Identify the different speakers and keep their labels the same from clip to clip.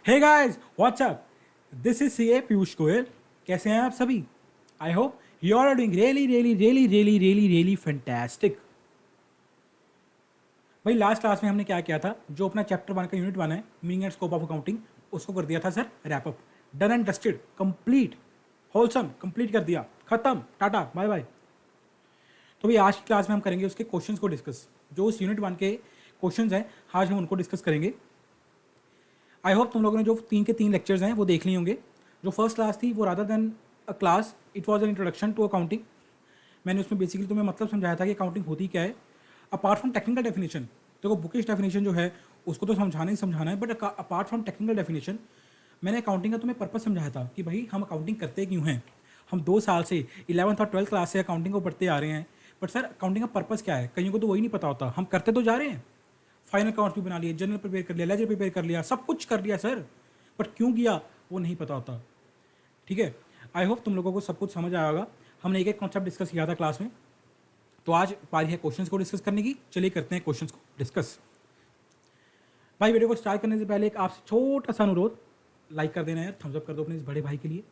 Speaker 1: Hey guys what's up, this is CA Piyush Goyal. कैसे हैं आप सभी? I hope you are doing really really really really really really fantastic. भाई last class में हमने क्या किया था? जो अपना चैप्टर 1 का यूनिट 1 है, meaning and scope of accounting, उसको कर दिया था sir wrap up. Done and dusted, complete, wholesome, complete कर दिया, खत्म, टाटा बाय बाय। तो भाई आज की क्लास में हम करेंगे उसके क्वेश्चंस को डिस्कस। जो उस यूनिट 1 के क्वेश्चंस हैं आज हम उनको डिस्कस करेंगे। आई होप तुम लोगों ने जो 3 के 3 लेक्चर्स हैं वो देख लिए होंगे। जो फर्स्ट क्लास थी वो rather than a class it was an introduction to accounting. मैंने उसमें बेसिकली तुम्हें मतलब समझाया था कि अकाउंटिंग होती क्या है। अपार्ट फ्रॉम टेक्निकल डेफिनेशन, देखो बुकिश डेफिनेशन जो है उसको तो समझाना ही समझाना है, but apart from technical definition मैंने अकाउंटिंग का तुम्हें पर्पस समझाया था कि भाई हम अकाउंटिंग करते क्यों हैं। हम 2 साल से 11th और 12th क्लास से अकाउंटिंग को पढ़ते आ रहे हैं, बट सर अकाउंटिंग का पर्पस क्या है कईयों को तो वही नहीं पता होता। हम करते तो जा रहे हैं, फाइनल अकाउंट्स भी बना लिए, जर्नल प्रिपेयर कर लिया, लेजर प्रिपेयर कर लिया, सब कुछ कर लिया सर, बट क्यों किया वो नहीं पता होता। ठीक है, आई होप तुम लोगों को सब कुछ समझ आया होगा। हमने एक एक कॉन्सेप्ट डिस्कस किया था क्लास में, तो आज पारी है क्वेश्चंस को डिस्कस करने की। चलिए करते हैं क्वेश्चंस को डिस्कस। भाई वीडियो को स्टार्ट करने से पहले एक आपसे छोटा सा अनुरोध, लाइक कर देना है, थम्स अप कर दो अपने इस बड़े भाई के लिए।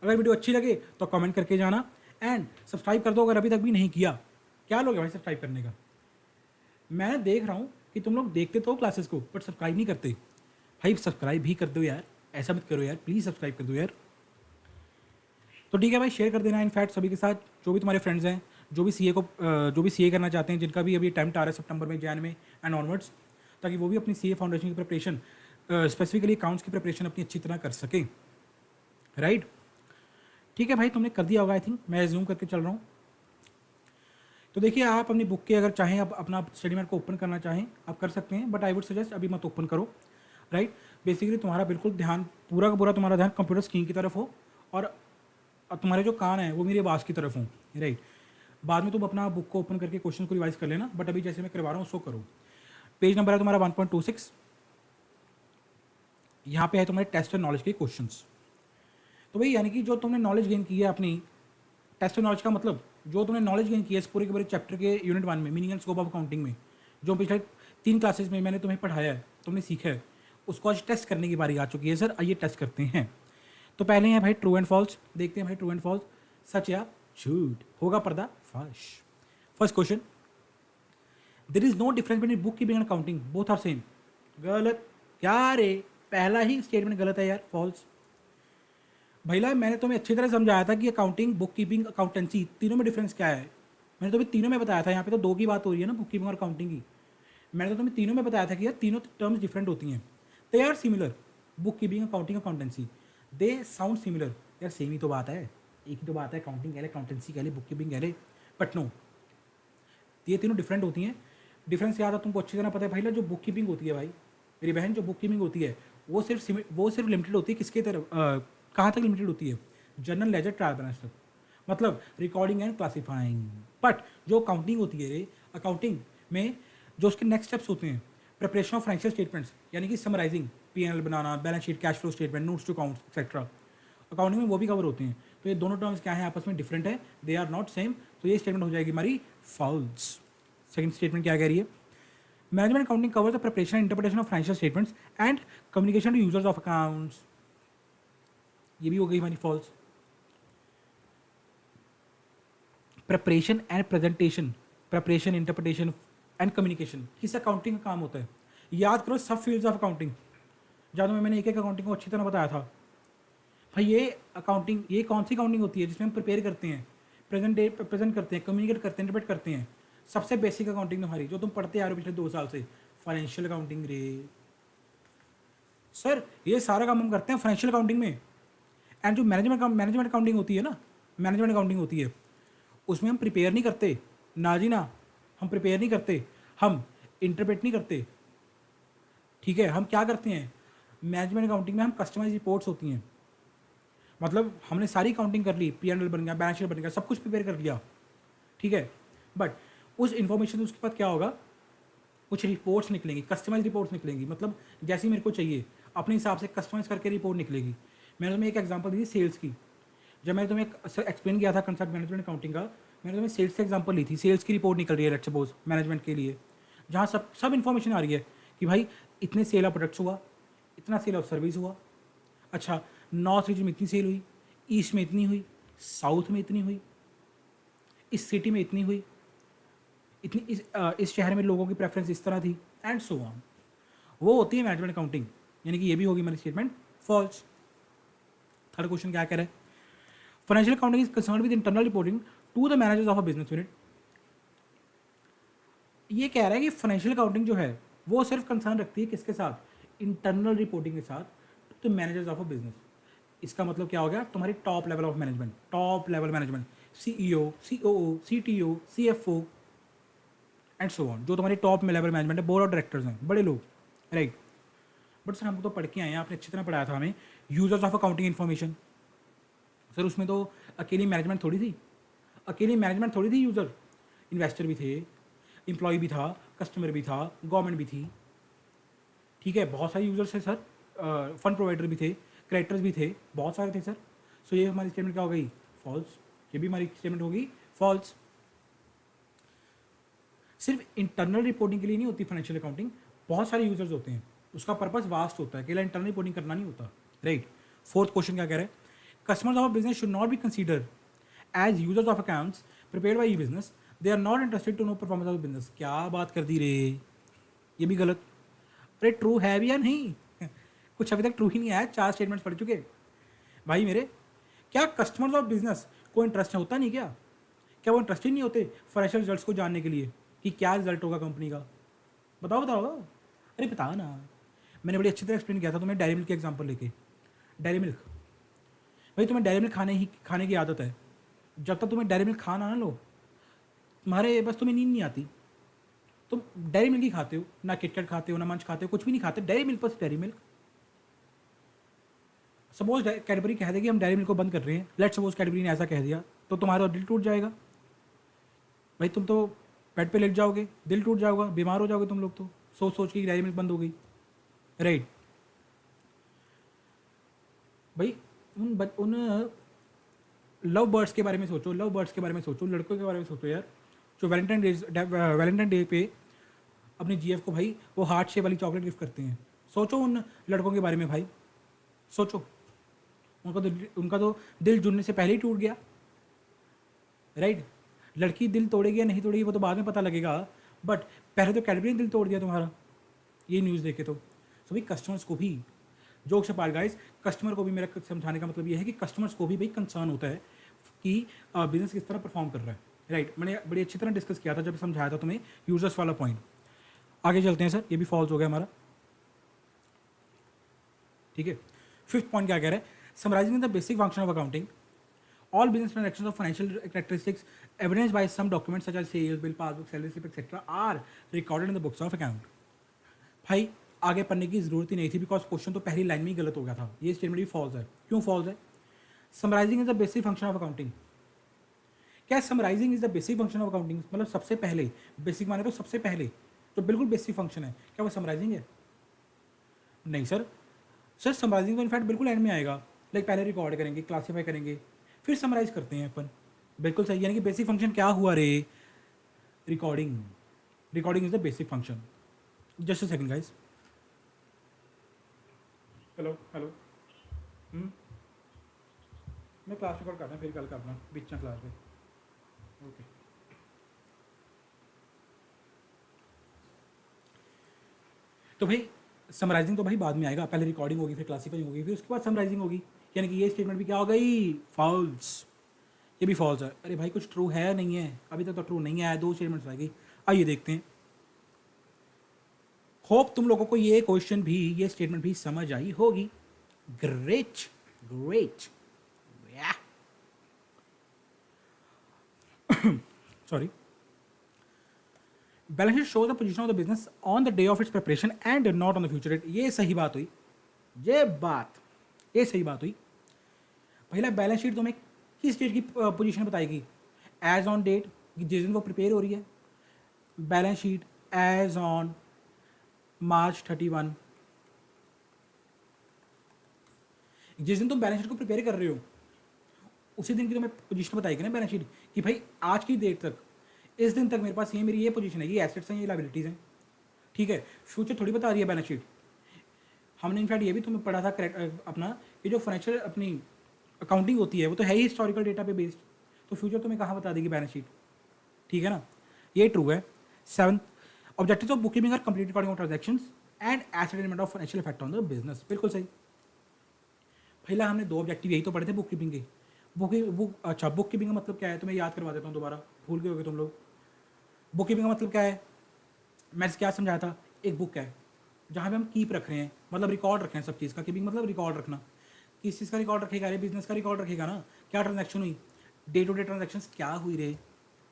Speaker 1: अगर वीडियो अच्छी लगे तो कमेंट करके जाना, एंड सब्सक्राइब कर दो अगर अभी तक भी नहीं किया। क्या लोगे भाई सब्सक्राइब करने का? मैं देख रहा हूँ कि तुम लोग देखते तो क्लासेस को बट सब्सक्राइब नहीं करते। भाई सब्सक्राइब भी कर दो यार, ऐसा मत करो यार, प्लीज़ सब्सक्राइब कर दो यार। तो ठीक है भाई, शेयर कर देना इनफैक्ट सभी के साथ, जो भी तुम्हारे फ्रेंड्स हैं, जो भी सीए करना चाहते हैं, जिनका भी अभी अटेम्प्ट आ रहा है सितंबर में, जैन में एंड ऑनवर्ड्स, ताकि वो भी अपनी सीए फाउंडेशन की प्रिपरेशन, स्पेसिफिकली अकाउंट्स की प्रिपरेशन अपनी अच्छी तरह कर सकें। राइट, ठीक है भाई, तुमने कर दिया होगा आई थिंक, मैं जूम करके चल रहा हूँ। तो देखिए आप अपनी बुक के अगर चाहें अब अपना स्टडी मैट को ओपन करना चाहें आप कर सकते हैं, बट आई वुड सजेस्ट अभी मत ओपन करो। राइट, बेसिकली तुम्हारा बिल्कुल ध्यान, पूरा का पूरा तुम्हारा ध्यान कंप्यूटर स्क्रीन की तरफ हो, और तुम्हारे जो कान हैं वो मेरी आवाज़ की तरफ हों। राइट, बाद में तुम अपना बुक को ओपन करके क्वेश्चन को रिवाइज कर लेना, बट अभी जैसे मैं करवा रहा हूँ उसको करो। पेज नंबर है तुम्हारा 1.26। यहाँ पे है तुम्हारे टेस्ट एंड नॉलेज के क्वेश्चंस। तो भाई यानी कि जो तुमने नॉलेज गेन की है अपनी, टेस्ट एंड नॉलेज का मतलब जो तुमने नॉलेज गेन की है इस पूरे के पूरे चैप्टर के यूनिट 1 में, meaning and scope of accounting में, जो पिछले 3 क्लासेस में मैंने तुम्हें पढ़ाया है, तुमने सीखा है, उसको आज टेस्ट करने की बारी आ चुकी है। सर आइए टेस्ट करते हैं। तो पहले है भाई ट्रू एंड फॉल्स, देखते हैं भाई ट्रू एंड फॉल्स, सच या झूठ, होगा पर्दा फाश। First question, there is no difference between book keeping and accounting, both are same. गलत। क्या रे, पहला ही स्टेटमेंट गलत है यार, फॉल्स। भैया मैंने तुम्हें अच्छी तरह समझाया था कि अकाउंटिंग, बुक कीपिंग, अकाउंटेंसी, तीनों में डिफरेंस क्या है। मैंने तुम्हें तीनों में बताया था, यहाँ पे तो 2 की बात हो रही है ना, बुक कीपिंग और अकाउंटिंग की। मैंने तो तुम्हें तीनों में बताया था कि यार तीनों टर्म्स डिफरेंट होती हैं, they are similar. Book keeping, accounting, accountancy, they sound similar. यार सेम ही तो बात है, एक ही तो बात है, अकाउंटिंग कह ले, अकाउंटेंसी कह ले, बुक कीपिंग कह ले, बट नो, ये तीनों डिफरेंट होती हैं। डिफरेंस याद है तुमको अच्छी तरह पता है भाई। जो बुक कीपिंग होती है भाई मेरी बहन, जो बुक कीपिंग होती है वो सिर्फ लिमिटेड होती है किसके तरफ, कहाँ तक लिमिटेड होती है? जनरल लेजर ट्रायल बैलेंस तक, मतलब रिकॉर्डिंग एंड क्लासीफाइंग। बट जो अकाउंटिंग होती है रे, अकाउंटिंग में जो उसके नेक्स्ट स्टेप्स होते हैं, प्रिपरेशन ऑफ फाइनेंशियल स्टेटमेंट्स, यानी कि समराइजिंग, पीएनएल बनाना, balance sheet, cash flow statement, notes to accounts etcetera, accounting में वो भी कवर होते हैं। तो ये दोनों टर्म्स क्या है, आपस में डिफरेंट है, दे आर नॉट सेम। तो ये स्टेटमेंट हो जाएगी हमारी फॉल्स। सेकंड स्टेटमेंट क्या कह रही है? Management accounting covers the preparation and interpretation of financial statements and communication to users of accounts. ये भी हो गई हमारी false. Preparation and presentation, preparation, interpretation and communication किस अकाउंटिंग का काम होता है? याद करो सब फील्ड्स ऑफ अकाउंटिंग। जानो मैंने एक एक अकाउंटिंग को अच्छी तरह बताया था भाई। ये अकाउंटिंग, ये कौन सी अकाउंटिंग होती है जिसमें हम प्रिपेयर करते हैं, प्रेजेंट करते हैं, कम्युनिकेट करते हैं, इंटरप्रेट करते हैं। सबसे बेसिक अकाउंटिंग तुम्हारी जो तुम पढ़ते आ रहे हो पिछले 2 साल से, फाइनेंशियल अकाउंटिंग रे। सर ये सारा काम हम करते हैं फाइनेंशियल अकाउंटिंग में। एंड जो मैनेजमेंट अकाउंटिंग होती है ना, मैनेजमेंट अकाउंटिंग होती है, उसमें हम प्रिपेयर नहीं करते ना जी ना, हम प्रिपेयर नहीं करते, हम इंटरप्रेट नहीं करते। ठीक है, हम क्या करते हैं मैनेजमेंट अकाउंटिंग में, हम कस्टमाइज रिपोर्ट्स होती हैं, मतलब हमने सारी अकाउंटिंग कर ली, पीएनएल बन गया, बैलेंस शीट बन गया, सब कुछ प्रिपेयर कर लिया। ठीक है, बट उस इन्फॉर्मेशन से उसके बाद क्या होगा, कुछ रिपोर्ट्स निकलेंगी, कस्टमाइज रिपोर्ट्स निकलेंगी, मतलब जैसी मेरे को चाहिए अपने हिसाब से कस्टमाइज करके रिपोर्ट निकलेगी। मैंने तुम्हें एक एग्जांपल दी थी सेल्स की, जब मैंने तुम्हें एक्सप्लेन किया था कंसेप्ट मैनेजमेंट अकाउंटिंग का, मैंने तुम्हें सेल्स से एग्जांपल ली थी। सेल्स की रिपोर्ट निकल रही है लेट्स सपोज मैनेजमेंट के लिए, जहाँ सब इन्फॉर्मेशन आ रही है कि भाई इतने सेल ऑफ प्रोडक्ट्स हुआ, इतना सेल ऑफ सर्विस हुआ। अच्छा, नॉर्थ रीजन में इतनी सेल हुई, ईस्ट में इतनी हुई, साउथ में इतनी हुई, इस सिटी में इतनी हुई, इतनी इस शहर में लोगों की प्रेफरेंस इस तरह थी, एंड सो ऑन। वो होती है मैनेजमेंट अकाउंटिंग, यानी कि ये भी होगी हमारी स्टेटमेंट फॉल्स। थर्ड क्वेश्चन क्या कह रहा है? Financial accounting is concern with internal reporting to the managers of a business unit. ये कह रहा है कि फाइनेंशियल अकाउंटिंग जो है वो सिर्फ कंसर्न रखती है किसके साथ? इंटरनल रिपोर्टिंग के साथ, to the managers of a business. इसका मतलब क्या हो गया? तुम्हारी top level of management, top level management, CEO, COO, CTO, CFO and so on, जो तुम्हारी टॉप में लेवल मैनेजमेंट है, बोर्ड ऑफ डायरेक्टर्स हैं, बड़े लोग, राइट। बट सर हम तो पढ़ के आए हैं, आपने अच्छी तरह पढ़ाया था हमें users of accounting information. Sir उसमें तो अकेली मैनेजमेंट थोड़ी थी, अकेली मैनेजमेंट थोड़ी थी, यूज़र, इन्वेस्टर भी थे, एम्प्लॉय भी था, कस्टमर भी था, गवर्नमेंट भी थी, ठीक है, बहुत सारे यूजर्स थे सर, फंड प्रोवाइडर भी थे, क्रेडिटर्स भी थे, बहुत सारे थे सर। सो ये हमारी स्टेटमेंट क्या हो गई? फॉल्स। ये भी हमारी स्टेटमेंट होगी फॉल्स। सिर्फ इंटरनल रिपोर्टिंग के लिए नहीं होती फाइनेंशियल अकाउंटिंग, बहुत सारे यूजर्स होते हैं, उसका पर्पस वास्ट होता है, अकेला इंटरनल रिपोर्टिंग करना नहीं होता, राइट। फोर्थ क्वेश्चन क्या कह रहे हैं? Customers of business should not be consider as users of accounts prepared by the business, they are not interested to know performance of business. क्या बात कर दी रे, ये भी गलत। अरे ट्रू है भी या नहीं? कुछ अभी तक ट्रू ही नहीं आया, 4 स्टेटमेंट्स पढ़ चुके भाई मेरे। क्या कस्टमर्स ऑफ बिजनेस को इंटरेस्ट होता नहीं क्या वो इंटरेस्टेड नहीं होते फाइनेंशियल रिजल्ट्स को जानने के लिए कि क्या रिजल्ट होगा कंपनी का? बताओ बताओ, अरे बताओ ना। मैंने बड़ी अच्छी तरह एक्सप्लेन किया था तुम्हें डेयरी मिल्क के एग्जाम्पल लेके। डेयरी मिल्क, भाई तुम्हें डेयरी मिल्क खाने की आदत है, जब तक तुम्हें डेयरी मिल्क खाना ना लो, तुम्हारे बस तुम्हें नींद नहीं आती, तुम डेयरी मिल्क ही खाते हो, ना किटकैट खाते हो, ना मंच खाते हो, कुछ भी नहीं खाते, डेयरी मिल्क, बस डेयरी मिल्क। सपोज कैडबरी कह दे कि हम डेयरी मिल्क को बंद कर रहे हैं, लेट सपोज कैडबरी ने ऐसा कह दिया, तो तुम्हारा दिल टूट जाएगा भाई, तुम तो बेड पे लेट जाओगे, दिल टूट जाओगा, बीमार हो जाओगे तुम लोग तो, सोच सोच के डेयरी मिल्क बंद हो गई, राइट। भाई उन लव बर्ड्स के बारे में सोचो, लव बर्ड्स के बारे में सोचो, लड़कों के बारे में सोचो यार, जो वैलेंटाइन डे पे अपने जीएफ को भाई वो हार्ट शेप वाली चॉकलेट गिफ्ट करते हैं। सोचो उन लड़कों के बारे में भाई, सोचो, उनका तो दिल जुड़ने से पहले ही टूट गया, राइट। लड़की दिल तोड़ेगी या नहीं तोड़ेगी वो तो बाद में पता लगेगा, बट पहले तो कैडबरी ने दिल तोड़ दिया तुम्हारा, ये न्यूज़ देखे तो। सो भाई कस्टमर्स को भी, जोक्स अपार्ट गाइस, कस्टमर को भी, मेरा समझाने का मतलब ये है कि कस्टमर्स को भी भाई कंसर्न होता है कि बिजनेस किस तरह परफॉर्म कर रहा है, राइट। मैंने बड़ी अच्छी तरह डिस्कस किया था जब समझाया था तुम्हें यूजर्स वाला पॉइंट। आगे चलते हैं सर, ये भी फॉल्स हो गया हमारा, ठीक है। फिफ्थ पॉइंट क्या कह रहा है? Summarising the basic function of accounting, all business transactions of financial characteristics evidenced by some documents such as sales bill, passbook, salary slip etc. are recorded in the books of account। भाई आगे पढ़ने की जरूरत ही नहीं थी, because question तो पहली line में ही गलत हो गया था। ये स्टेटमेंट भी फॉल्स है। क्यों फॉल्स है? Summarising is the basic function of accounting. क्या summarising is the basic function of accounting मतलब सबसे पहले, बेसिक माने तो सबसे पहले जो बिल्कुल बेसिक फंक्शन है, क्या वो समराइजिंग है? नहीं सर, सर समराइजिंग तो इनफैक्ट बिल्कुल एंड में आएगा, लाइक पहले रिकॉर्ड करेंगे, क्लासीफाई करेंगे, फिर समराइज करते हैं अपन। बिल्कुल सही, यानी कि बेसिक फंक्शन क्या हुआ रे? Recording. Recording is the basic function. Just a second guys. Hello hello, मैं क्लास रिकॉर्ड करना फिर कल करना बीच में क्लास में, ओके। तो भाई समराइजिंग तो भाई बाद में आएगा, पहले रिकॉर्डिंग होगी, फिर क्लासीफाइंग होगी, फिर उसके बाद समराइजिंग होगी, यानी कि ये स्टेटमेंट भी क्या हो गई? फॉल्स। ये भी फॉल्स है। अरे भाई कुछ ट्रू है नहीं है? अभी तक तो ट्रू नहीं है, 2 स्टेटमेंट्स आएगी। आइए देखते हैं। होप तुम लोगों को ये क्वेश्चन भी, ये स्टेटमेंट भी समझ आई होगी। Great great, sorry. Balance sheet shows the position of the business on the day of its preparation and not on the future date. ये सही बात हुई, ये सही बात हुई। पहला बैलेंस शीट तुम्हें किस डेट की पोजीशन बताएगी? एज ऑन डेट, जिस दिन वो प्रिपेयर हो रही है। Balance sheet as on March 31, जिस दिन तुम बैलेंस शीट को प्रिपेयर कर रहे हो उसी दिन की तुम्हें पोजीशन बताएगी ना बैलेंस शीट, कि भाई आज की डेट तक, इस दिन तक मेरे पास ये मेरी ये पोजीशन है, ये एसेट्स हैं, ये लाइबिलिटीज़ हैं, ठीक है। फ्यूचर थोड़ी बता रही है बैलेंस शीट। हमने इनफैक्ट ये भी तुम्हें पढ़ा था अपना कि जो फाइनेंशियल अपनी अकाउंटिंग होती है वो तो है ही हिस्टोरिकल डेटा पे बेस्ड, तो फ्यूचर तुम्हें कहाँ बता देगी बैलेंस शीट, ठीक है ना, ये ट्रू है। 7th, objectives of book keeping are complete recording of transactions and ascertainment of financial effect on the business, बिल्कुल सही। पहला हमने 2 ऑब्जेक्टिव यही तो पढ़े थे बुक कीपिंग के। बुक कीपिंग का मतलब क्या है, तुम्हें याद करवा देता हूँ दोबारा, भूल गए होगे तुम लोग। बुक कीपिंग का मतलब क्या है, मैंने क्या समझाया था, एक बुक है जहाँ पे हम कीप रख रहे हैं, मतलब रिकॉर्ड रख रहे हैं सब चीज़ का। कीपिंग मतलब रिकॉर्ड रखना, किस चीज़ का रिकॉर्ड रखेगा, अरे बिजनेस का रिकॉर्ड रखेगा ना, क्या ट्रांजैक्शन हुई, डे टू डे ट्रांजैक्शंस क्या हुई रे,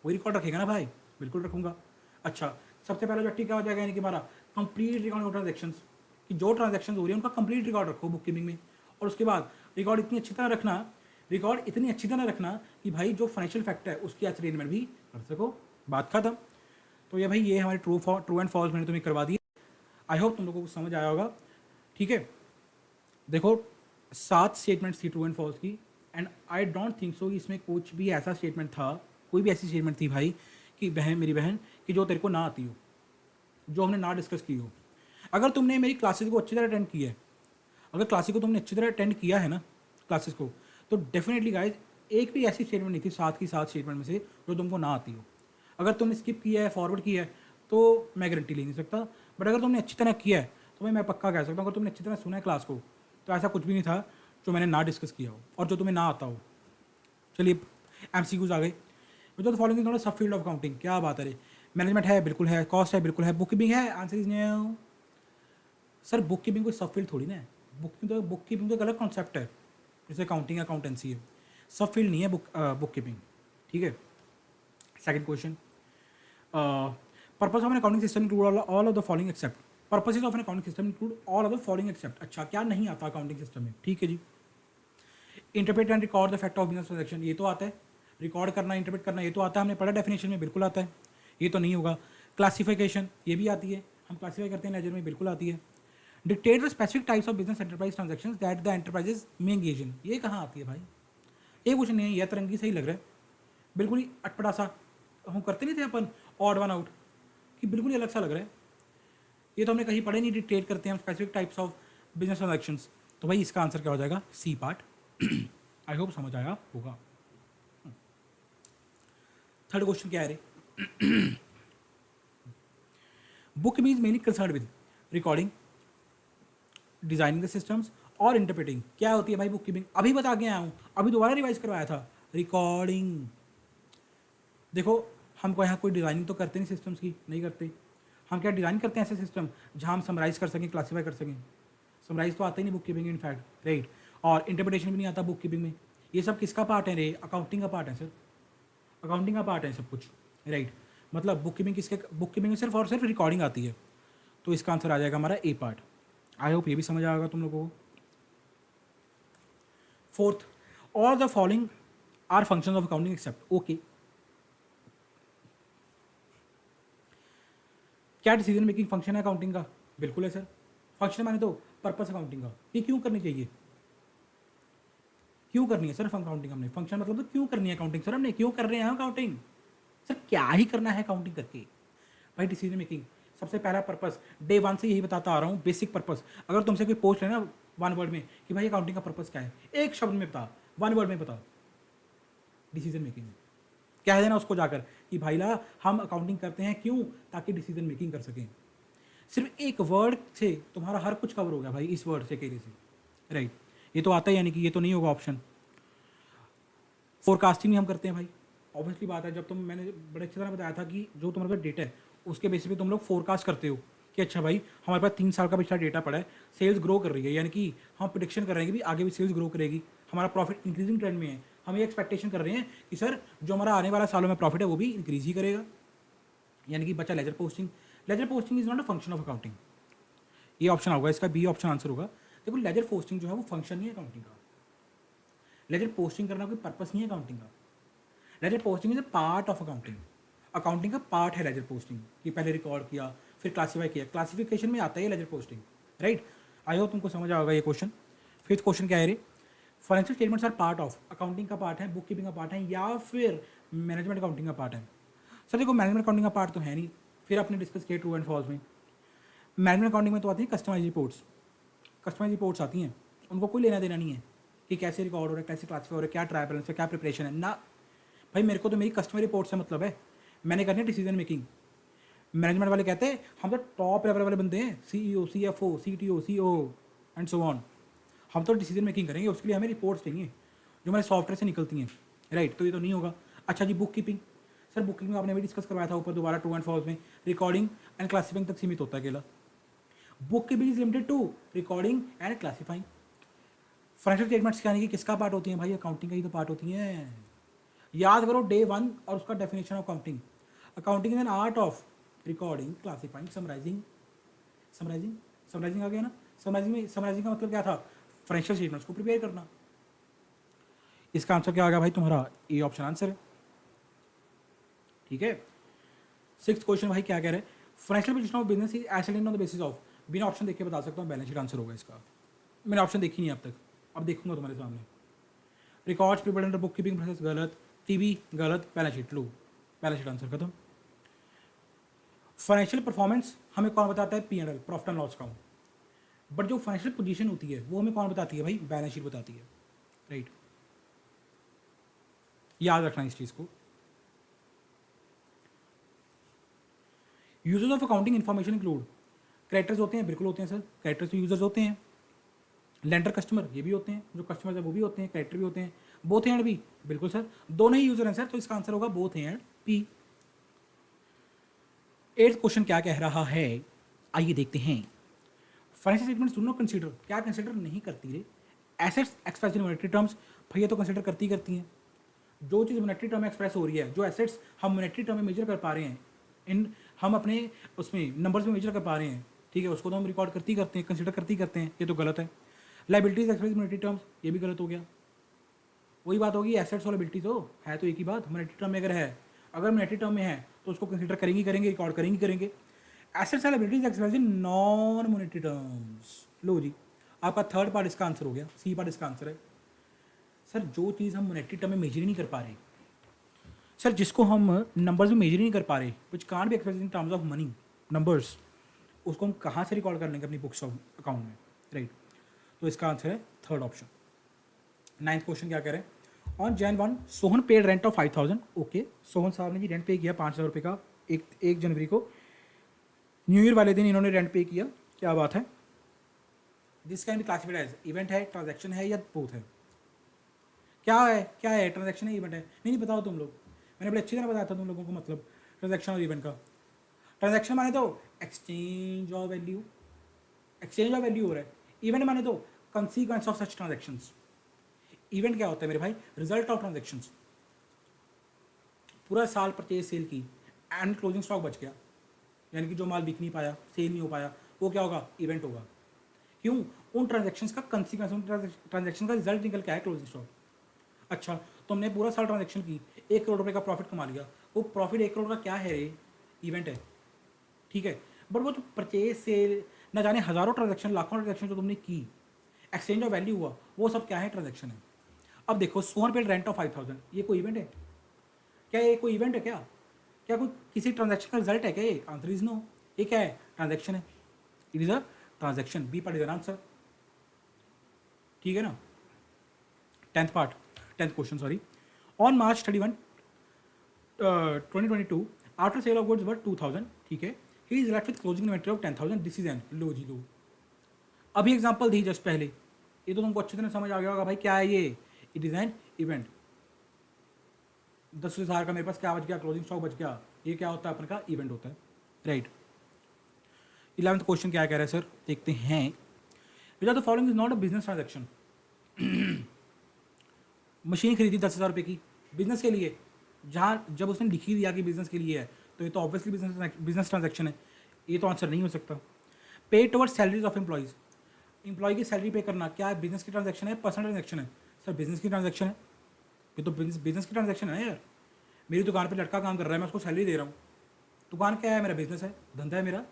Speaker 1: वही रिकॉर्ड रखेगा ना भाई, बिल्कुल रखूंगा। अच्छा, सबसे पहला ऑब्जेक्टिव क्या हो जाएगा, यानी कि हमारा कंप्लीट रिकॉर्ड ऑफ ट्रांजैक्शंस, कि जो ट्रांजैक्शंस हो रही है उनका कंप्लीट रिकॉर्ड रखो बुक कीपिंग में। और उसके बाद रिकॉर्ड इतनी अच्छी तरह रखना, रिकॉर्ड इतनी अच्छी तरह रखना कि भाई जो फाइनेंशियल फैक्ट है उसकी एक्सप्लेनमेंट भी कर सको, बात खत्म। तो ये भाई ये हमारे ट्रू एंड फॉल्स मैंने तुम्हें करवा दी। आई होप तुम लोगों को समझ आया होगा, ठीक है। देखो 7 स्टेटमेंट्स थी ट्रू एंड फॉल्स की, and I don't think so इसमें कुछ भी ऐसा स्टेटमेंट था, कोई भी ऐसी स्टेटमेंट थी भाई कि बहन मेरी बहन कि जो तेरे को ना आती हो, जो हमने ना डिस्कस की हो। अगर तुमने मेरी क्लासेस को अच्छी तरह अटेंड किया है, अगर क्लासेस को तुमने अच्छी तरह अटेंड किया है ना क्लासेस को, तो डेफिनेटली गाइज एक भी ऐसी स्टेटमेंट नहीं थी 7 की 7 स्टेटमेंट में से जो तुमको ना आती हो। अगर तुमने स्किप किया है, फॉरवर्ड किया है, तो मैं गारंटी ले नहीं सकता, बट अगर तुमने अच्छी तरह किया है तो मैं पक्का कह सकता हूँ, अगर तुमने अच्छी तरह सुना है क्लास को, तो ऐसा कुछ भी नहीं था जो मैंने ना डिस्कस किया हो और जो तुम्हें ना आता हो। चलिए MCQs आ गए। तो फॉलोइंग इज नॉट सब फील्ड ऑफ अकाउंटिंग, क्या बात है रे, मैनेजमेंट है बिल्कुल है, कॉस्ट है बिल्कुल है, बुक कीपिंग है, answer is no. Sir book keeping कोई सब फील्ड थोड़ी ना है, बुक कीपिंग तो एक अलग कॉन्सेप्ट है, जैसे अकाउंटिंग अकाउंटेंसी है, सब फील्ड नहीं है बुक कीपिंग, ठीक है। Second question, purpose of an accounting system include all of the following except, purposes of an accounting system include all of the following except. अच्छा, क्या नहीं आता अकाउंटिंग सिस्टम में, ठीक है जी। Interpret and record the fact of business transaction, ये तो आता है, रिकॉर्ड करना इंटरप्रेट करना ये तो आता है, हमने पढ़ा डेफिनेशन में, बिल्कुल आता है, ये तो नहीं होगा। क्लासिफिकेशन ये भी आती है, हम क्लासीफाई करते हैं लेजर में, बिल्कुल आती है। Dictate the specific types of business enterprise transaction that the enterprises में एंगेज इन, ये कहाँ आती है भाई, ये कुछ नहीं है, यह तरंगी सही लग रहा है, बिल्कुल ही अटपटा सा, हम करते नहीं थे अपन ऑड वन आउट, कि बिल्कुल ही अलग सा लग रहा है, ये तो हमने कहीं पढ़े नहीं, डिक्टेट करते हैं हम specific types of business transactions. तो भाई इसका आंसर क्या हो जाएगा, सी पार्ट। आई होप समझ आया होगा। थर्ड क्वेश्चन क्या है रे, book means mainly concern with recording, designing the systems और इंटरप्रेटिंग। क्या होती है भाई बुक कीपिंग, अभी बता के आया हूँ, अभी दोबारा रिवाइज करवाया था, रिकॉर्डिंग। देखो हमको यहाँ कोई डिज़ाइनिंग तो करते नहीं सिस्टम्स की, नहीं करते, हम क्या डिज़ाइन करते हैं ऐसे सिस्टम जहाँ हम समराइज़ कर सकें, क्लासीफाई कर सकें, समराइज़ तो आता ही नहीं बुक कीपिंग इनफैक्ट, राइट, और इंटरप्रिटेशन भी नहीं आता बुक कीपिंग में। ये सब किसका पार्ट है रे, अकाउंटिंग का पार्ट है सर, अकाउंटिंग का पार्ट है सब कुछ, राइट। मतलब बुक कीपिंग किसके, बुक कीपिंग में सिर्फ और सिर्फ रिकॉर्डिंग आती है, तो इसका आंसर आ जाएगा हमारा ए पार्ट। आई होप ये भी समझ आएगा तुम लोगों को। Fourth, all the following are function of accounting except, okay. क्या डिसीजन मेकिंग फंक्शन है अकाउंटिंग का, बिल्कुल है सर, फंक्शन माने तो पर्पस अकाउंटिंग का, ये क्यों करनी चाहिए, क्यों करनी है सर अकाउंटिंग, हमने फंक्शन मतलब तो क्यों करनी है अकाउंटिंग सर, हमने क्यों कर रहे हैं अकाउंटिंग सर, क्या ही करना है अकाउंटिंग करके भाई, डिसीजन मेकिंग सबसे पहला पर्पस, डे 1 से यही बताता आ रहा हूँ, बेसिक पर्पस। अगर तुमसे कोई पोस्ट है ना 1 वर्ड में कि भाई अकाउंटिंग का पर्पस क्या है, एक शब्द में बता, 1 वर्ड में बता, डिसीजन मेकिंग, कह देना उसको जाकर कि भाई ला हम अकाउंटिंग करते हैं क्यों, ताकि डिसीजन मेकिंग कर सकें। सिर्फ एक वर्ड से तुम्हारा हर कुछ कवर हो गया भाई, इस वर्ड से कहने से, राइट। ये तो आता है, यानी कि ये तो नहीं होगा ऑप्शन। फोरकास्टिंग भी हम करते हैं भाई, ऑब्वियसली बात है, जब तुम, मैंने बड़े अच्छी तरह बताया था कि जो तुम्हारे पास डेटा है उसके बेसिस पे तुम लोग फोरकास्ट करते हो कि अच्छा भाई हमारे पास 3 साल का पिछला डेटा पड़ा है, सेल्स ग्रो कर रही है, यानी कि हम प्रिडिक्शन कर रहे हैं कि भी आगे भी सेल्स ग्रो करेगी, हमारा प्रॉफिट इंक्रीजिंग ट्रेंड में है, हम ये एक्सपेक्टेशन कर रहे हैं कि सर जो हमारा आने वाला सालों में प्रॉफिट है वो भी इंक्रीज ही करेगा, यानी कि बचा ledger posting. Ledger posting is not a function of accounting, ये ऑप्शन होगा, इसका बी ऑप्शन आंसर होगा। देखो लेजर पोस्टिंग जो है वो फंक्शन नहीं है अकाउंटिंग का, लेजर पोस्टिंग करना कोई पर्पस नहीं है अकाउंटिंग का, ledger posting is a part of accounting, accounting का पार्ट है लेजर पोस्टिंग, कि पहले रिकॉर्ड किया फिर क्लासीफाई किया, क्लासिफिकेशन में आता है ledger posting, right. I hope तुमको समझ आएगा ये क्वेश्चन। फिफ्थ क्वेश्चन क्या है रे, financial statements are part of accounting का पार्ट है, बुक कीपिंग का पार्ट है, या फिर मैनेजमेंट अकाउंटिंग का पार्ट है। सर देखो मैनेजमेंट अकाउंटिंग का पार्ट तो है नहीं, फिर आपने डिस्कस किया ट्रू एंड फॉल्स में। मैनेजमेंट अकाउंटिंग में तो आती है कस्टमाइज रिपोर्ट्स, कस्टमाइज रिपोर्ट्स आती हैं, उनको कोई लेना देना नहीं है कि कैसे रिकॉर्ड हो रहा है, कैसे क्लासीफाई हो रहा है, क्या ट्रायल बैलेंस है, क्या प्रिपरेशन है ना। भाई मेरे को तो मेरी कस्टमर रिपोर्ट से मतलब है, मैंने करनी है डिसीजन मेकिंग। मैनेजमेंट वाले कहते हैं हम तो टॉप लेवल वाले बंदे हैं, CEO, CFO, CTO, CO and so on, हम तो डिसीजन मेकिंग करेंगे, उसके लिए हमें रिपोर्ट्स चाहिए जो हमारे सॉफ्टवेयर से निकलती हैं, राइट। तो ये तो नहीं होगा। अच्छा जी, book keeping. Sir book keeping आपने अभी डिस्कस करवाया था ऊपर दोबारा, ट्रू एंड फॉल्स में रिकॉर्डिंग एंड क्लासिफाइंग तक सीमित होता है अकेला। Book keeping is limited to recording and classifying. Financial statements क्या नहीं कि किसका पार्ट होती है भाई, अकाउंटिंग का ही तो पार्ट होती हैं। याद करो डे 1 और उसका definition of accounting. Accounting is an art of recording, classifying, summarising. Summarising summarising आ गया ना। समराइजिंग का मतलब क्या था, फाइनेंशियल स्टेटमेंट्स को प्रिपेयर करना। इसका आंसर क्या आ गया भाई तुम्हारा, ए ऑप्शन आंसर है, ठीक है। 6th क्वेश्चन भाई क्या कह रहे हैं, financial position of business is एसेटेड on the basis of. बिना ऑप्शन देख के बता सकता हूँ, बैलेंस शीट आंसर होगा इसका। मैंने ऑप्शन देखी नहीं अब तक, अब देखूंगा तुम्हारे सामने। Records prepared under book keeping process गलत, टीबी गलत, बैलेंस शीट लो, बैलेंस शीट आंसर खत्म। फाइनेंशियल परफॉर्मेंस हमें कौन बताता है, P&L, profit and loss account. But जो फाइनेंशियल पोजीशन होती है वो हमें कौन बताती है भाई, बैलेंस शीट बताती है, राइट। याद रखना इस चीज़ को। Users of accounting information include, creditors होते हैं, बिल्कुल होते हैं सर, क्रेडिटर्स तो यूजर्स होते हैं। लेंडर कस्टमर ये भी होते हैं, जो कस्टमर्स है वो भी होते हैं, क्रेडिटर भी होते हैं। बोथ एंड बी, बिल्कुल सर, दोनों ही यूजर हैं सर, तो इसका आंसर होगा both and P. 8th question क्या कह रहा है, आइए देखते हैं। Financial statements do not consider, क्या कंसीडर नहीं करती रे, assets express in monetary terms. भैया तो कंसीडर करती हैं। जो चीज़ मॉनेटरी टर्म में एक्सप्रेस हो रही है, जो एसेट्स हम मॉनेटरी टर्म में मेजर कर पा रहे हैं, इन हम अपने उसमें नंबर्स में मेजर कर पा रहे हैं, ठीक है, उसको तो हम रिकॉर्ड करते हैं, कंसीडर करते हैं, ये तो गलत है। लाइबिलिटीज एक्सप्रेस मॉनेटरी टर्म्स, ये भी गलत हो गया। वही बात होगी, एसेट्स और लाइबिलिटीज हो है तो एक ही बात। मॉनेटरी टर्म में अगर मॉनेटरी टर्म में है तो उसको कंसीडर करेंगे, रिकॉर्ड करेंगे। Assets and liabilities express in non monetary terms. लो जी, आपका थर्ड पार्ट इसका आंसर हो गया, सी पार्ट इसका आंसर है। सर जो चीज़ हम मॉनेटरी टर्म में मेजर ही नहीं कर पा रहे, सर जिसको हम नंबर्स में मेजर ही नहीं कर पा रहे, which can't be express in terms of money numbers, उसको हम कहाँ से रिकॉर्ड कर लेंगे अपनी बुक्स ऑफ अकाउंट में, राइट। तो इसका आंसर है थर्ड ऑप्शन। 9th क्वेश्चन क्या कह रहे हैं, on Jan 1 Sohan paid rent of 5000। Okay, Sohan साहब ने जी रेंट पे किया 5000 रुपये का, 1 जनवरी को, न्यू ईयर वाले दिन इन्होंने रेंट पे किया, क्या बात है। This can be classified as event है, ट्रांजैक्शन है, या बोथ है। क्या है, ट्रांजैक्शन है, इवेंट है, नहीं बताओ तुम लोग, मैंने बड़े अच्छी तरह बताया था तुम लोगों को मतलब ट्रांजैक्शन और इवेंट का। ट्रांजैक्शन माने तो एक्सचेंज ऑफ वैल्यू, हो रहा है। इवेंट माने तो consequence of such transactions. Event क्या होता है मेरे भाई, रिजल्ट ऑफ ट्रांजैक्शंस। पूरा साल परचेज सेल की एंड क्लोजिंग स्टॉक बच गया, यानी कि जो माल बिक नहीं पाया, सेल नहीं हो पाया, वो क्या होगा, इवेंट होगा। क्यों, उन ट्रांजैक्शंस का कंसीक्वेंस, उन ट्रांजैक्शन का रिजल्ट निकल के आया क्लोजिंग स्टॉक। अच्छा, तुमने पूरा साल ट्रांजैक्शन की, 1 करोड़ रुपए का प्रॉफिट कमा लिया, वो प्रॉफिट 1 करोड़ का क्या है रे, इवेंट है, ठीक है। बट वो जो परचेज सेल, न जाने हज़ारों ट्रांजैक्शन, लाखों ट्रांजैक्शन जो तुमने की, एक्सचेंज ऑफ वैल्यू हुआ, वो सब क्या है, ट्रांजैक्शन है। अब देखो, सोहन पेड रेंट ऑफ 5000, ये कोई इवेंट है क्या, ये कोई इवेंट है क्या, क्या कोई किसी ट्रांजैक्शन का रिजल्ट है क्या ये, आंसर इज नो। ये क्या है, ट्रांजैक्शन है, it is a transaction, B part is answer, ठीक है ना। 10th question sorry, on March 31 2022 after sale of goods worth 2000, ठीक है, he is left with closing inventory of 10,000, this is an, लो जी लो। अभी एग्जांपल दी जस्ट पहले, ये तो तुमको अच्छी तरह समझ आ गया होगा भाई क्या है ये, इट इज एन इवेंट। 10,000 का मेरे पास क्या बच गया, क्लोजिंग स्टॉक बच गया, ये क्या होता है, अपन का इवेंट होता है, राइट। 11th क्वेश्चन क्या कह रहा है सर, देखते हैं। Which are the following is not a business transaction. Machine खरीदी 10,000 रुपये की बिजनेस के लिए, जहाँ जब उसने लिख ही दिया कि बिजनेस के लिए है, तो ये तो ऑब्वियसली बिजनेस ट्रांजैक्शन है, ये तो आंसर नहीं हो सकता। Pay towards salaries of employees, employ की सैलरी पे करना क्या बिजनेस की ट्रांजैक्शन है, पर्सनल ट्रांजैक्शन है, सर बिजनेस की ट्रांजैक्शन है, ये तो बिजनेस की ट्रांजैक्शन है ना यार। मेरी दुकान पे लड़का काम कर रहा है, मैं उसको सैलरी दे रहा हूँ, दुकान क्या है, मेरा बिजनेस है, धंधा है मेरा,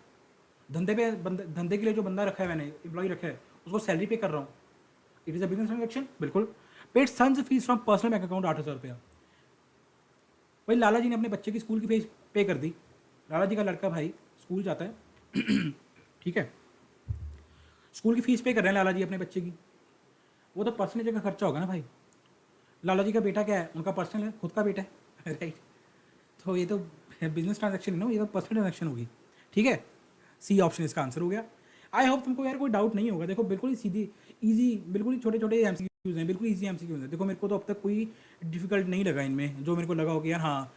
Speaker 1: धंधे के लिए जो बंदा रखा है मैंने, एम्प्लॉय रखा है, उसको सैलरी पे कर रहा हूँ, it is a business transaction, बिल्कुल। Paid sons fees from personal bank account 8,000 रुपया, भाई लाला जी ने अपने बच्चे की स्कूल की फीस पे कर दी, लाला जी का लड़का भाई स्कूल जाता है, ठीक है, स्कूल की फीस पे कर रहे हैं लाला जी अपने बच्चे की, वो तो पर्सनल का खर्चा होगा ना भाई। लाला जी का बेटा क्या है, उनका पर्सनल है, खुद का बेटा है राइट। तो ये तो बिजनेस ट्रांजैक्शन है ना, ये तो पर्सनल ट्रांजैक्शन होगी। ठीक है, सी ऑप्शन इसका आंसर हो गया। आई होप तुमको यार कोई डाउट नहीं होगा। देखो बिल्कुल ही सीधी ईजी, बिल्कुल ही छोटे छोटे एमसीक्यूज हैं, बिल्कुल ईजी एमसीक्यूज हैं। देखो मेरे को तो अब तक कोई डिफिकल्ट नहीं लगा इनमें, जो मेरे को लगा हो कि यार हाँ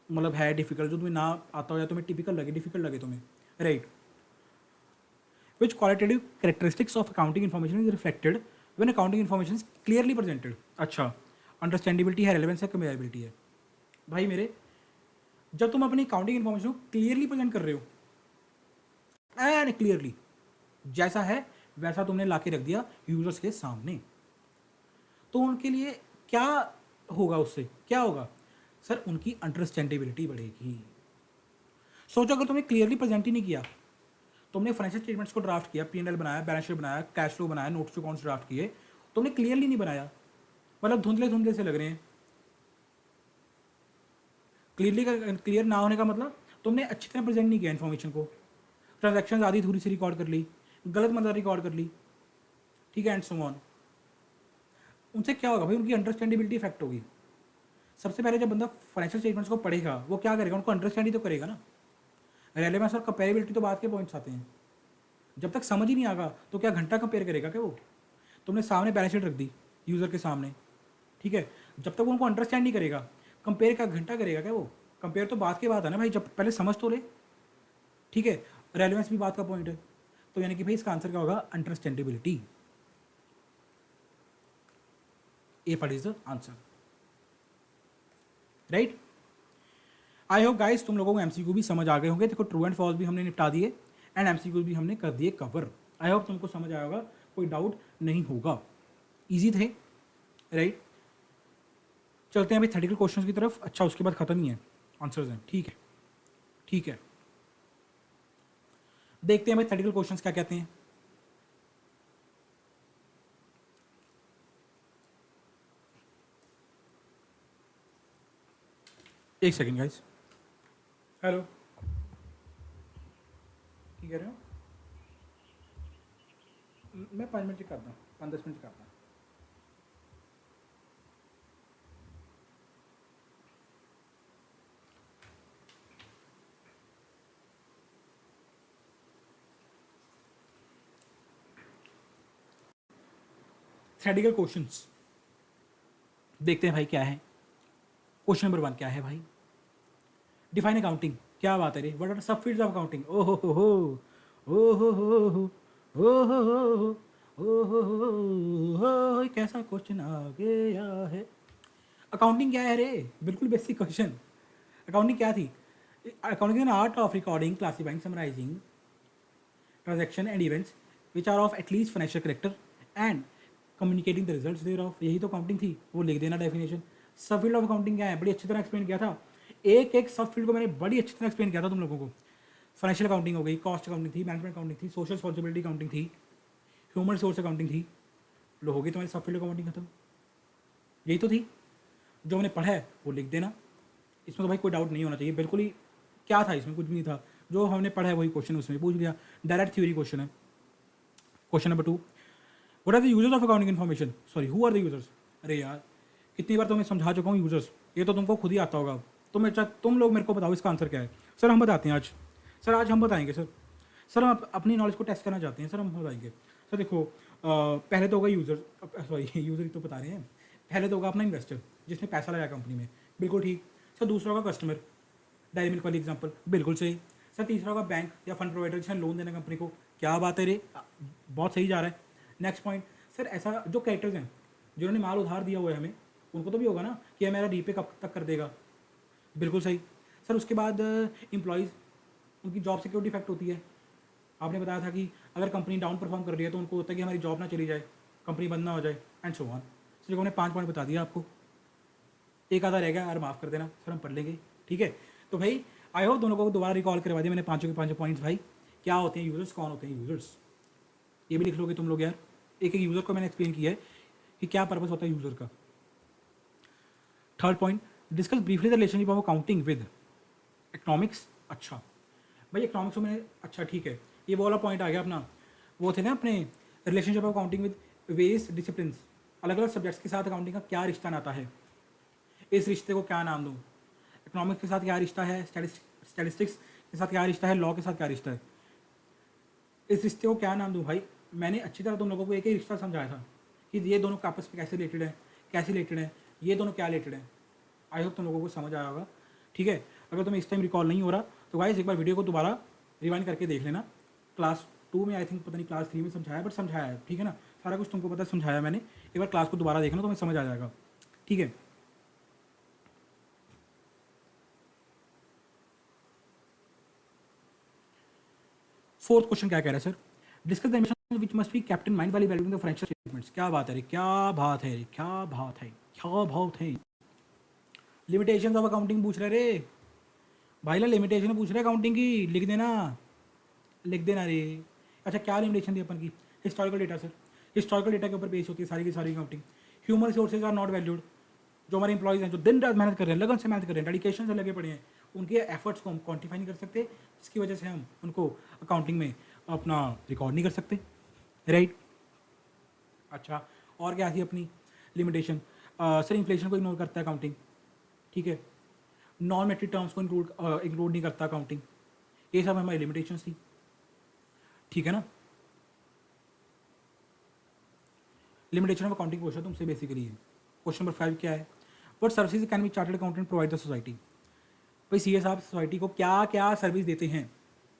Speaker 1: मतलब है डिफिकल्ट, जो तुम्हें ना आता हो या तुम्हें टिपिकल लगे, डिफिकल्ट लगे तुम्हें, right. Which qualitative characteristics of accounting information is reflected when accounting information is clearly presented. अच्छा, अंडरस्टैंडेबिलिटी है, रेलेवेंस है, कंपेरेबिलिटी है। भाई मेरे, जब तुम अपनी अकाउंटिंग इन्फॉर्मेशन को क्लियरली प्रेजेंट कर रहे हो, एंड क्लियरली जैसा है वैसा तुमने ला के रख दिया यूजर्स के सामने, तो उनके लिए क्या होगा, उससे क्या होगा सर, उनकी अंडरस्टैंडेबिलिटी बढ़ेगी। सोचो अगर तुमने क्लियरली प्रेजेंट ही नहीं किया, तुमने फाइनेंशियल स्टेटमेंट्स को ड्राफ्ट किया, पी&एल बनाया, बैलेंस शीट बनाया, कैश फ्लो बनाया, नोट्स टू अकाउंट्स ड्राफ्ट किए, तुमने क्लियरली नहीं बनाया, मतलब धुंधले धुंधले से लग रहे हैं। क्लियर ना होने का मतलब तुमने अच्छी तरह प्रेजेंट नहीं किया इन्फॉर्मेशन को, ट्रांजैक्शन आधी थोड़ी सी रिकॉर्ड कर ली, गलत मतलब रिकॉर्ड कर ली, ठीक है, एंड सो ऑन। उनसे क्या होगा भाई, उनकी अंडरस्टैंडेबिलिटी इफेक्ट होगी। सबसे पहले जब बंदा फाइनेंशियल स्टेटमेंट्स को पढ़ेगा, वो क्या करेगा, उनको अंडरस्टैंड ही तो करेगा ना। रेलेवेंस और कंपेरेबिलिटी तो बाद के पॉइंट्स आते हैं। जब तक समझ ही नहीं आएगा तो क्या घंटा कंपेयर करेगा क्या वो। तुमने सामने बैलेंस शीट रख दी यूज़र के सामने, ठीक है, जब तक वो उनको अंडरस्टैंड नहीं करेगा, कंपेयर का घंटा करेगा क्या वो। कंपेयर तो बात की बात है ना भाई, जब पहले समझ तो ले, ठीक है। रेलेवेंस भी बात का पॉइंट है, तो यानी कि भाई इसका आंसर क्या होगा, understandability. A part is the answer, right. I hope guys तुम लोगों को एमसीक्यू भी समझ आ गए होंगे। देखो ट्रू एंड फॉल्स भी हमने निपटा दिए एंड एमसीक्यू भी हमने कर दिए कवर। आई होप तुमको समझ आया होगा, कोई डाउट नहीं होगा, इजी थे, राइट। चलते हैं अभी थ्योरेटिकल क्वेश्चंस की तरफ। अच्छा उसके बाद खत्म ही है, आंसर्स हैं, ठीक है ठीक है। देखते हैं भाई थ्योरेटिकल क्वेश्चंस क्या कहते हैं। एक सेकेंड गाइस, हेलो, क्या कह रहे हो। मैं 5 मिनट करता हूँ, 5-10 मिनट करता हूँ। थ्योरेटिकल क्वेश्चंस देखते हैं भाई क्या है। क्वेश्चन नंबर 1 क्या है भाई, डिफाइन अकाउंटिंग। क्या बात है रे, व्हाट आर सब फील्ड्स ऑफ अकाउंटिंग। ओ हो हो ओ हो हो ओ हो हो, कैसा क्वेश्चन आ गया है। अकाउंटिंग क्या है रे, बिल्कुल बेसिक क्वेश्चन। अकाउंटिंग क्या थी, accounting an art of recording, classifying, summarising transaction and events which are of at least financial character and communicating the results thereof. यही तो अकाउंटिंग थी, वो लिख देना डेफिनेशन। सब फील्ड ऑफ अकाउंटिंग क्या है, बड़ी अच्छी तरह एक्सप्लेन किया था। एक एक सब फील्ड को मैंने बड़ी अच्छी तरह एक्सप्लेन किया था तुम लोगों को। फाइनेंशियल अकाउंटिंग हो गई, कॉस्ट अकाउंटिंग थी, मैनेजमेंट अकाउंटिंग थी, सोशल रिस्पॉन्सिबिलिटी अकाउंटिंग थी, ह्यूमन रिसोर्स अकाउंटिंग थी। लो होगी तुम्हारी सब फील्ड अकाउंटिंग खत्म, यही तो थी। जो मैंने पढ़ा है वो लिख देना, इसमें तो भाई कोई डाउट नहीं होना चाहिए, बिल्कुल ही क्या था इसमें, कुछ भी नहीं था। जो हमने पढ़ा है वही क्वेश्चन उसमें पूछ लिया, डायरेक्ट थ्योरी क्वेश्चन है। Question number 2, what are the users of accounting information, sorry who are the users. अरे यार कितनी बार तो मैं समझा चुका हूँ यूजर्स, ये तो तुमको खुद ही आता होगा। तुम लोग मेरे को बताओ इसका आंसर क्या है। सर हम बताते हैं आज, सर आज हम बताएंगे सर। सर हम अपनी नॉलेज को टेस्ट करना चाहते हैं सर, हम बताएंगे। सर देखो पहले तो होगा यूज़र, सॉरी यूज़र ही तो बता रहे हैं। पहले तो होगा अपना इन्वेस्टर जिसने पैसा लगाया कंपनी में, बिल्कुल ठीक। सर दूसरा होगा कस्टमर, डायरी मिल्क वाली एग्जांपल, बिल्कुल सही। सर तीसरा होगा बैंक या फंड प्रोवाइडर जिसने लोन देना कंपनी को, क्या बात है रे, बहुत सही जा रहा है। नेक्स्ट पॉइंट, सर ऐसा जो कैरेक्टर्स हैं जिन्होंने माल उधार दिया हुआ है हमें, उनको तो भी होगा ना कि ये मेरा रीपे कब तक कर देगा, बिल्कुल सही। सर उसके बाद एम्प्लॉयज़, उनकी जॉब सिक्योरिटी इफेक्ट होती है। आपने बताया था कि अगर कंपनी डाउन परफॉर्म कर रही है तो उनको होता है कि हमारी जॉब ना चली जाए, कंपनी बंद ना हो जाए, एंड सो ऑन। सर हमने 5 पॉइंट बता दिया आपको, एक आधा रह गया यार, माफ़ कर देना सर, हम पढ़ लेंगे, ठीक है। तो भाई आई होप दोनों को दोबारा रिकॉल करवा दिया मैंने, पाँचों के पाँचों पॉइंट्स भाई। क्या होते हैं यूजर्स, कौन होते हैं यूजर्स, ये भी लिख लोगे तुम लोग यार। एक एक यूज़र को मैंने एक्सप्लेन किया है कि क्या पर्पस होता है यूज़र का। Third point, discuss briefly the relationship of accounting with economics. अच्छा भाई इकोनॉमिक्स में मैंने, अच्छा ठीक है, ये वो वाला पॉइंट आ गया अपना, वो थे ना अपने relationship of accounting with various discipline, अलग अलग सब्जेक्ट्स के साथ अकाउंटिंग का क्या रिश्ता नाता है, इस रिश्ते को क्या नाम दूँ, इकोनॉमिक्स के साथ क्या रिश्ता है, स्टैटिस्टिक्स के साथ क्या रिश्ता है, लॉ के साथ क्या रिश्ता है, इस रिश्ते को क्या नाम दूँ भाई। मैंने अच्छी तरह तुम लोगों को एक ही रिश्ता समझाया था कि ये दोनों आपस में कैसे रिलेटेड है, कैसे रिलेटेड है, ये दोनों क्या रिलेटेड है। आई होप तुम लोगों को समझ आया होगा। ठीक है, अगर तुम्हें इस टाइम रिकॉल नहीं हो रहा तो गाइस एक बार वीडियो को दोबारा रिवाइंड करके देख लेना। क्लास 2 में आई थिंक, पता नहीं क्लास 3 में समझाया, बट समझाया है, ठीक है ना, सारा कुछ तुमको पता समझाया मैंने। एक बार क्लास को दोबारा देखना तो तुम्हें समझ आ जाएगा। ठीक है, फोर्थ क्वेश्चन क्या कह रहा है sir, discuss the emotion which must be kept in mind while evaluating the financial statements. क्या बात है रे, क्या बात है रे, क्या बात है, क्या बात है। लिमिटेशंस ऑफ अकाउंटिंग पूछ रहे रे भाई, ला लिमिटेशन पूछ रहे अकाउंटिंग की, लिख देना, लिख देना रे। अच्छा, क्या लिमिटेशन थी अपन की, historical data sir, historical data के ऊपर बेस होती है सारी की सारी accounting. Human resources are not valued, जो हमारे इंप्लॉइज हैं, जो दिन रात मेहनत कर रहे हैं, लगन से मेहनत कर रहे हैं, डेडिकेशन से लगे पड़े हैं, उनके एफर्ट्स को हम क्वान्टिफाई नहीं कर सकते, जिसकी वजह से हम उनको अकाउंटिंग में अपना रिकॉर्ड नहीं कर सकते, राइट। अच्छा, और क्या थी अपनी लिमिटेशन, सर इन्फ्लेशन को इग्नोर करता है अकाउंटिंग, ठीक है, नॉन मेट्रिक टर्म्स को इंक्लूड नहीं करता अकाउंटिंग, ये सब हमारी लिमिटेशंस थी, ठीक है ना। लिमिटेशन ऑफ अकाउंटिंग क्वेश्चन तुमसे बेसिकली है। क्वेश्चन नंबर 5 क्या है, what services can be chartered accountant provide the society. भाई सीए साहब सोसाइटी को क्या क्या सर्विस देते हैं,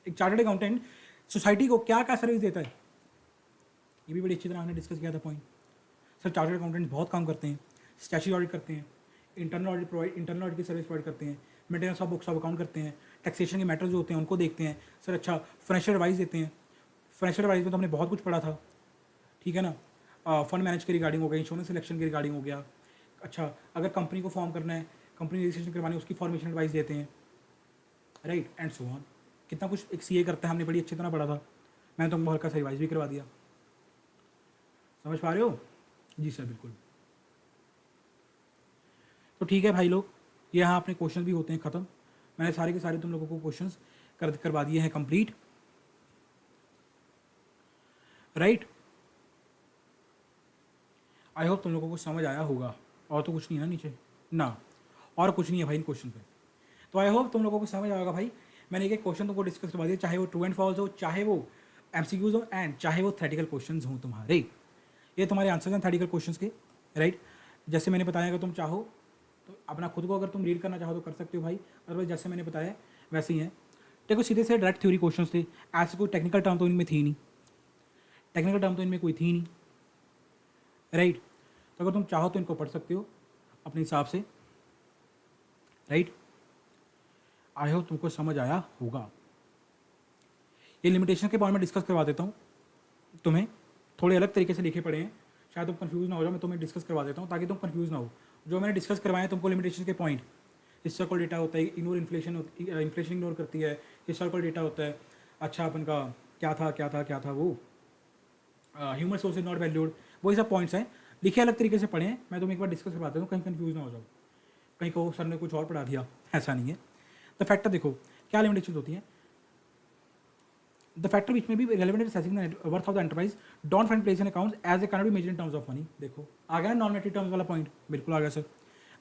Speaker 1: एक चार्टर्ड अकाउंटेंट सोसाइटी को क्या क्या सर्विस देता है, ये भी बड़ी अच्छी तरह हमने डिस्कस किया था पॉइंट। सर चार्टर्ड अकाउंटेंट बहुत काम करते हैं, स्टैट्यूटरी ऑडिट करते हैं, इंटरनल ऑडिट की सर्विस प्रोवाइड करते हैं, maintenance of books of account करते हैं, टैक्सेशन के मैटर्स जो होते हैं उनको देखते हैं। सर अच्छा, फाइनेंशियल एडवाइस देते हैं, फाइनेंशियल एडवाइस में तो हमने बहुत कुछ पढ़ा था, ठीक है ना, फंड मैनेज के रिगार्डिंग हो गया, इंश्योरेंस सिलेक्शन के रिगार्डिंग हो गया। अच्छा, अगर कंपनी को फॉर्म करना है, कंपनी रजिस्ट्रेशन करवानी है, उसकी फॉर्मेशन एडवाइस देते हैं, राइट एंड सो ऑन। कितना कुछ एक सीए करता है, हमने बड़ी अच्छी तरह पढ़ा था, मैंने तुमको हल्का सा रिवाइज भी करवा दिया। समझ पा रहे हो? जी सर बिल्कुल। तो ठीक है भाई लोग, ये यहाँ अपने क्वेश्चन भी होते हैं ख़त्म। मैंने सारे के सारे तुम लोगों को क्वेश्चंस करवा दिए हैं कंप्लीट, राइट। आई होप तुम लोगों को समझ आया होगा। और तो कुछ नहीं है ना नीचे, ना और कुछ नहीं है भाई इन क्वेश्चन पे। तो आई होप तुम लोगों को समझ आया होगा भाई। मैंने एक एक क्वेश्चन तुमको डिस्कस करवा दिया, चाहे वो ट्रू एंड फॉल्स हो, चाहे वो एमसीक्यूज हो, एंड चाहे वो थ्योरेटिकल क्वेश्चंस हों तुम्हारे। ये तुम्हारे आंसर्स हैं थ्योरेटिकल क्वेश्चंस के, राइट। जैसे मैंने बताया, अगर तुम चाहो तो अपना खुद को अगर तुम रीड करना चाहो तो कर सकते हो भाई, अदरवाइज जैसे मैंने बताया वैसे ही है। देखो सीधे से डायरेक्ट थ्योरी क्वेश्चन थे, ऐसे कोई टेक्निकल टर्म तो इनमें थी नहीं, टेक्निकल टर्म तो इनमें कोई थी नहीं, राइट। तो अगर तुम चाहो तो इनको पढ़ सकते हो अपने हिसाब से, राइट। आई होप तुमको समझ आया होगा। ये लिमिटेशन के बारे में डिस्कस करवा देता हूँ तुम्हें, थोड़े अलग तरीके से लिखे पड़े हैं, शायद तुम कंफ्यूज ना हो जाओ, मैं तुम्हें डिस्कस करवा देता हूँ ताकि तुम कंफ्यूज ना हो। जो मैंने डिस्कस करवाए हैं तुमको लिमिटेशन के पॉइंट, हिस्टोरिकल डेटा होता है, इग्नोर इन्फ्लेशन, इन्फ्लेशन इग्नोर करती है, हिस्टोरिकल डेटा होता है। अच्छा, अपन का क्या था वो, human source is not valued, वही सब पॉइंट्स हैं, लिखे अलग तरीके से पढ़े हैं। मैं तुम्हें एक बार डिस्कस करवा देता हूँ, कहीं कंफ्यूज ना हो जाओ, कहीं को सर ने कुछ और पढ़ा दिया, ऐसा नहीं है। द फैक्टर देखो क्या लिमिटेशन होती है, the factor which may be relevant in assessing the worth of the enterprise don't find place in accounts as a can be measure in terms of money. देखो आ गया नॉन मेट्रिक टर्म्स वाला point, बिल्कुल आ गया sir.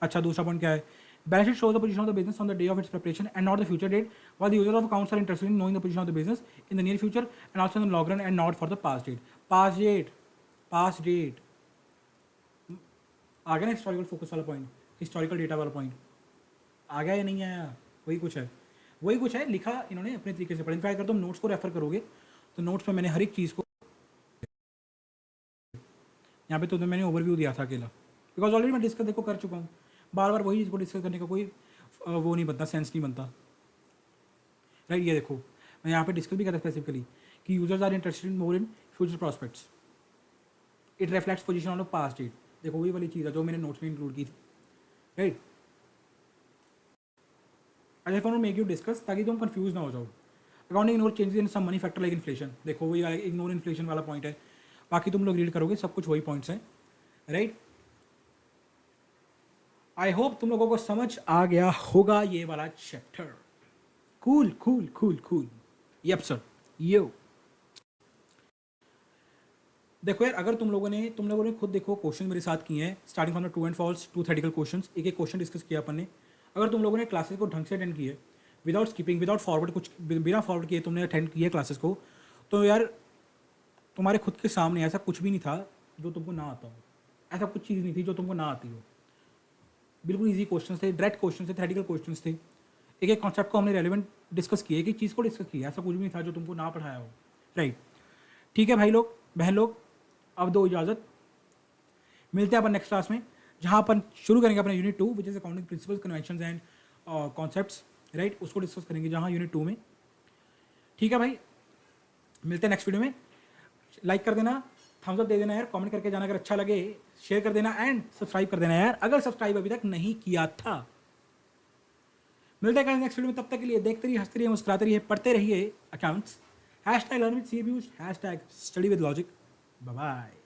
Speaker 1: अच्छा, दूसरा point क्या है, balance sheet shows the position of the business on the day of its preparation and not the future date, while the user of accounts are interested in knowing the position of the business in the near future and also in the long run and not for the past date. Past date आ गया ना, historical focus वाला point, historical data वाला point आ गया या नहीं आया, वही कुछ है लिखा इन्होंने अपने तरीके से। पढ़ इनफैक्ट अगर तुम नोट्स को रेफर करोगे तो नोट्स में मैंने हर एक चीज़ को यहाँ पे तो मैंने ओवरव्यू दिया था अकेला, बिकॉज ऑलरेडी मैं डिस्कस देखो कर चुका हूँ, बार बार वही चीज़ को डिस्कस करने का कोई वो नहीं बनता, सेंस नहीं बनता, राइट। ये देखो मैं यहाँ पे डिस्कस भी करता स्पेसिफिकली कि users are interested more in future prospects, it reflects position on past date. देखो वही वाली चीज़ है जो मैंने नोट्स में इंक्लूड की थी, right. I just want to make you discuss ताकि तुम कंफ्यूज ना हो जाओ। Accounting ignore changes in some money factor like inflation, देखो वही इग्नोर इन्फ्लेशन वाला पॉइंट है, बाकी तुम लोग रीड करोगे सब कुछ वही पॉइंट्स हैं, राइट। आई होप तुम लोगों को समझ आ गया होगा ये वाला चैप्टर। कूल। यप सर, यो देखो यार, अगर तुम लोगों ने खुद देखो क्वेश्चन मेरे साथ किए हैं, starting from the true and false, 2 theoretical questions, एक एक क्वेश्चन डिस्कस किया अपन ने। अगर तुम लोगों ने क्लासेस को ढंग से अटेंड किए, विदाउट स्किपिंग, विदाउट फॉरवर्ड, कुछ बिना फॉरवर्ड किए तुमने अटेंड किए क्लासेस को, तो यार तुम्हारे खुद के सामने ऐसा कुछ भी नहीं था जो तुमको ना आता हो। ऐसा कुछ चीज़ नहीं थी जो तुमको ना आती हो। बिल्कुल ईजी क्वेश्चन थे, डायरेक्ट क्वेश्चन थे, थ्योरेटिकल क्वेश्चन थे। एक एक कॉन्सेप्ट को हमने रेलिवेंट डिस्कस किया, एक एक चीज़ को डिस्कस किया। ऐसा कुछ भी नहीं था जो तुमको ना पढ़ाया हो। राइट, ठीक है भाई लोग, बहन लोग, अब दो इजाज़त। मिलते हैं अपन नेक्स्ट क्लास में, जहाँ अपन शुरू करेंगे अपना unit 2 which is accounting principles, conventions and concepts. Right, उसको डिस्कस करेंगे जहाँ यूनिट 2 में। ठीक है भाई, मिलते हैं नेक्स्ट वीडियो में। लाइक कर देना, थम्स अप दे देना यार, कमेंट करके जाना अगर अच्छा लगे, शेयर कर देना एंड सब्सक्राइब कर देना यार, अगर सब्सक्राइब अभी तक नहीं किया था। मिलते हैं नेक्स्ट वीडियो में, तब तक के लिए देखते रहिए, हंसते रहिए, मुस्कुराते रहिए, पढ़ते रहिए accounts. #LearnWithCBUs, #StudyWithLogic। Bye bye.